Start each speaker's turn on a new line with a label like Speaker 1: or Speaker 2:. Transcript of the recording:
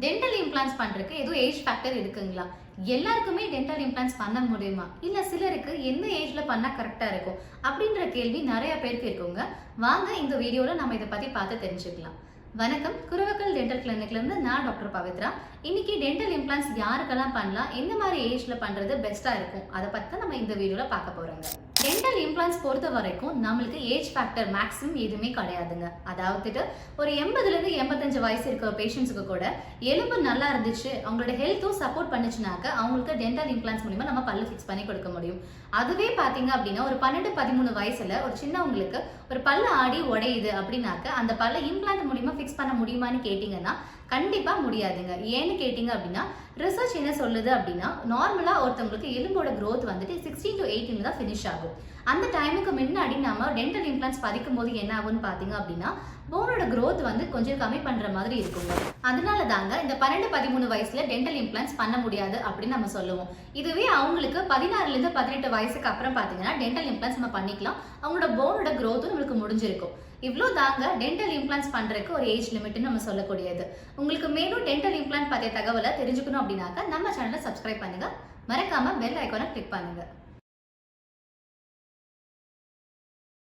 Speaker 1: Dental implants பண்றதுக்கு ஏதோ age factor இருக்குங்களா? எல்லாருக்குமே டென்டல் இம்ப்ளான்ஸ் பண்ண முடியுமா? இல்ல சிலருக்கு எந்த ஏஜ்ல பண்ணா கரெக்ட்டா இருக்கும்? அப்படின்ற கேள்வி நிறைய பேருக்கு இருக்குங்க. வாங்க இந்த வீடியோல நம்ம இத பத்தி பார்த்து தெரிஞ்சுக்கலாம். வணக்கம், குருவக்கல் டென்டல் கிளினிக்ல இருந்து நான் டாக்டர் பவித்ரா. இன்னைக்கு டென்டல் இம்ப்ளான்ஸ் யாருக்கெல்லாம் பண்ணலாம், எந்த மாதிரி ஏஜ்ல பண்றது பெஸ்டா இருக்கும், அதை பத்தி நம்ம இந்த வீடியோல பார்க்க போறோங்க. டென்டல் இம்ப்ளான்ஸ் பொறுத்த வரைக்கும் நம்மளுக்கு ஏஜ் ஃபேக்டர் மேக்ஸிமம் எதுவுமே கிடையாதுங்க. அதாவது ஒரு 80லேருந்து 85 வயசு இருக்கிற பேஷண்ட்ஸுக்கு கூட எலும்பு நல்லா இருந்துச்சு, அவங்களோட ஹெல்த்தும் சப்போர்ட் பண்ணுச்சுனாக்க அவங்களுக்கு டென்டல் இம்ப்ளான்ஸ் மூலிமா நம்ம பல்லு ஃபிக்ஸ் பண்ணி கொடுக்க முடியும். அதுவே பார்த்தீங்க அப்படின்னா ஒரு 12-13 வயசுல ஒரு சின்னவங்களுக்கு ஒரு பல்லு ஆடி உடையுது அப்படின்னாக்க அந்த பல்ல இம்ப்ளான்ட் மூலிமா ஃபிக்ஸ் பண்ண முடியுமான்னு கேட்டிங்கன்னா கண்டிப்பா முடியாதுங்க. ஏன்னு கேட்டீங்க அப்படின்னா ரிசர்ச் என்ன சொல்லுது அப்படின்னா நார்மலா ஒருத்தவங்களுக்கு எலும்போட growth வந்துட்டு 16 to 18 தான் ஃபினிஷ் ஆகும். அந்த டைமுக்கு முன்னாடி நம்ம டென்டல் இம்ப்ளான்ஸ் பதிக்கும் போது என்ன ஆகும்னு பார்த்தீங்க அப்படின்னா போனோட growth வந்து கொஞ்சம் கம்மி பண்ற மாதிரி இருக்குங்க. அதனால தாங்க இந்த 12-13 வயசுல டென்டல் இம்ப்ளான்ஸ் பண்ண முடியாது அப்படின்னு நம்ம சொல்லுவோம். இதுவே அவங்களுக்கு 16லேருந்து 18 வயசுக்கு அப்புறம் பார்த்தீங்கன்னா டென்டல் இம்ப்ளான்ஸ் நம்ம பண்ணிக்கலாம். அவங்களோட போனோட growth நம்மளுக்கு முடிஞ்சிருக்கும். இவ்வளோ தாங்க டென்டல் இம்ப்ளான்ஸ் பண்றதுக்கு ஒரு ஏஜ் லிமிட்னு நம்ம சொல்லக்கூடியது. உங்களுக்கு மேலும் டென்டல் இம்ப்ளான்ட் பற்றிய தகவலை தெரிஞ்சுக்கணும் அப்படின்னாக்க நம்ம சேனலை சப்ஸ்கிரைப் பண்ணுங்க. மறக்காம பெல் ஐக்கானை கிளிக் பண்ணுங்க.